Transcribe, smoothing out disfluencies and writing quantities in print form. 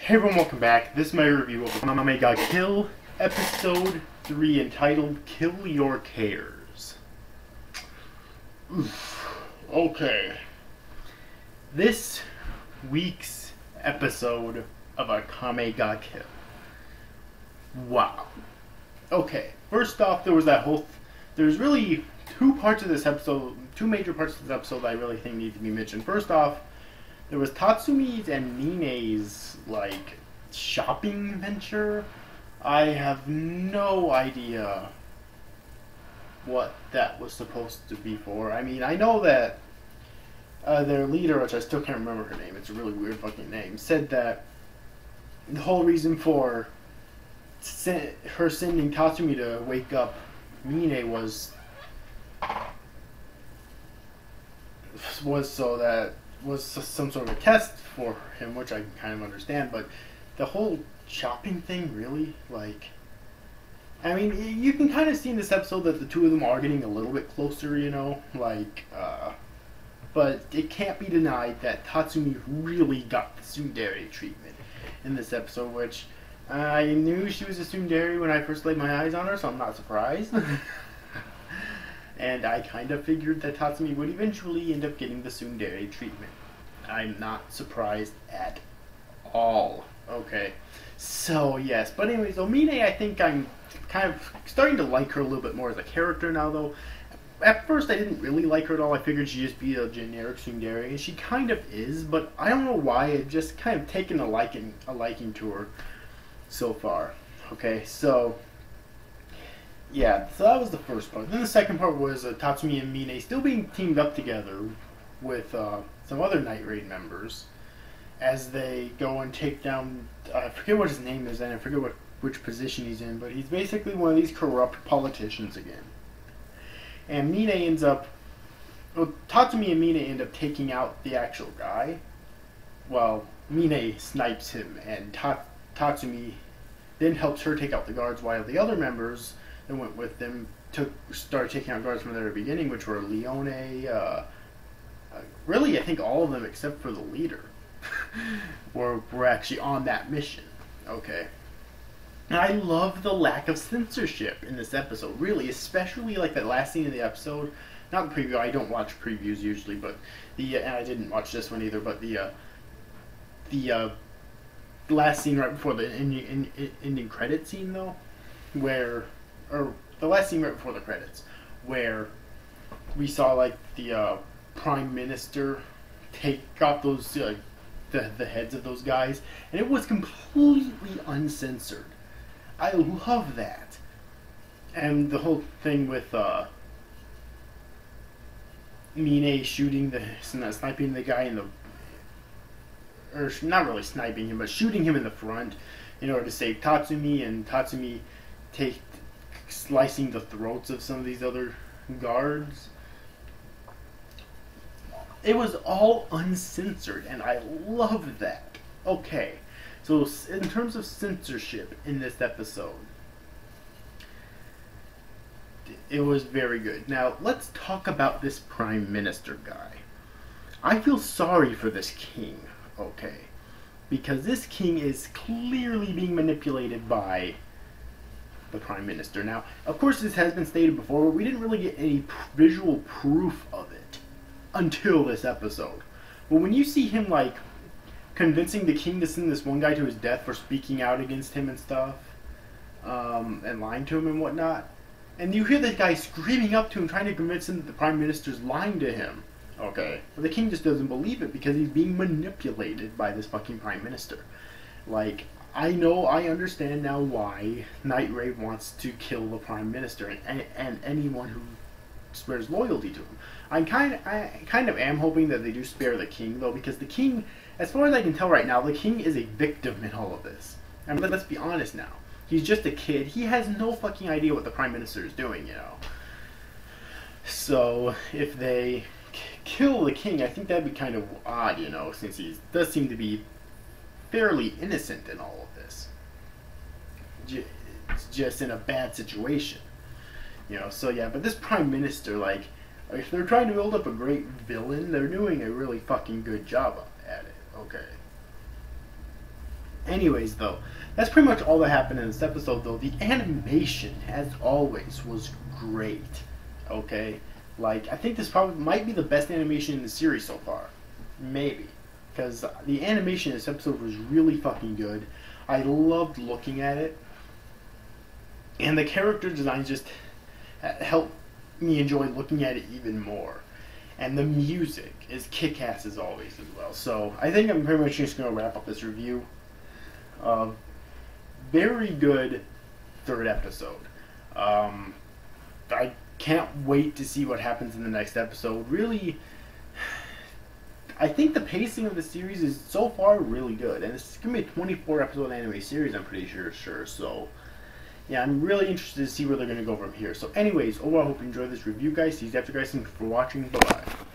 Hey everyone, welcome back. This is my review of Akame ga Kill, Episode 3, entitled Kill Your Cares. Oof. Okay. This week's episode of Akame ga Kill. Wow. Okay, first off, there's really two major parts of this episode that I really think need to be mentioned. First off, there was Tatsumi's and Mine's, shopping venture. I have no idea what that was supposed to be for. I mean, I know that their leader, which I still can't remember her name, it's a really weird fucking name, said that the whole reason for her sending Tatsumi to wake up Mine was some sort of a test for him, which I kind of understand, but the whole shopping thing, really? I mean, you can kind of see in this episode that the two of them are getting a little bit closer, but it can't be denied that Tatsumi really got the tsundere treatment in this episode, which I knew she was a tsundere when I first laid my eyes on her, so I'm not surprised. And I kind of figured that Tatsumi would eventually end up getting the tsundere treatment. I'm not surprised at all. Okay. So, yes. But anyway, so Mine, I think I'm kind of starting to like her a little bit more as a character now, though. At first, I didn't really like her at all. I figured she'd just be a generic tsundere, and she kind of is, but I don't know why. I've just kind of taken a liking to her so far. Okay, so yeah, so that was the first part. Then the second part was Tatsumi and Mine still being teamed up together with some other Night Raid members as they go and take down, I forget what his name is and I forget which position he's in, but he's basically one of these corrupt politicians again. And Tatsumi and Mine end up taking out the actual guy. Well, Mine snipes him, and Tatsumi then helps her take out the guards, while the other members that went with them started taking out guards from the very beginning, which were Leone, really I think all of them except for the leader were actually on that mission. Okay. And I love the lack of censorship in this episode, really, especially that last scene in the episode. Not the preview, I don't watch previews usually, but and I didn't watch this one either, but the last scene right before the ending credit scene, though, or the last scene right before the credits, where we saw the Prime Minister take off those the heads of those guys, and it was completely uncensored. I love that. And the whole thing with Mine sniping the guy or not really sniping him, but shooting him in the front in order to save Tatsumi, and Tatsumi slicing the throats of some of these other guards. It was all uncensored, and I loved that. Okay, so in terms of censorship in this episode, it was very good. Now, let's talk about this Prime Minister guy. I feel sorry for this king, okay? Because this king is clearly being manipulated by the Prime Minister. Now, of course, this has been stated before, but we didn't really get any visual proof of it until this episode. But when you see him, convincing the king to send this one guy to his death for speaking out against him and stuff, and lying to him and whatnot, and you hear this guy screaming up to him, trying to convince him that the Prime Minister's lying to him, okay? But the king just doesn't believe it because he's being manipulated by this fucking Prime Minister. I understand now why Night Raid wants to kill the Prime Minister and anyone who swears loyalty to him. I kind of am hoping that they do spare the king, though, because the king, as far as I can tell right now, the king is a victim in all of this. I mean, let's be honest now. He's just a kid. He has no fucking idea what the Prime Minister is doing, So, if they kill the king, I think that'd be kind of odd, since he does seem to be fairly innocent in all of this. It's just in a bad situation. So yeah, but this Prime Minister, if they're trying to build up a great villain, they're doing a really fucking good job at it, okay? Anyways, though, that's pretty much all that happened in this episode, though. The animation, as always, was great. Okay? Like, I think this probably might be the best animation in the series so far. Maybe. Because the animation in this episode was really fucking good. I loved looking at it. And the character design just helped me enjoy looking at it even more. And the music is kick-ass as always as well. So I think I'm pretty much just going to wrap up this review. Very good third episode. I can't wait to see what happens in the next episode. Really, I think the pacing of the series is so far really good. And it's going to be a 24 episode anime series, I'm pretty sure. So yeah, I'm really interested to see where they're going to go from here. So anyways, overall, I hope you enjoyed this review, guys. See you after, guys. Thank you for watching. Bye-bye.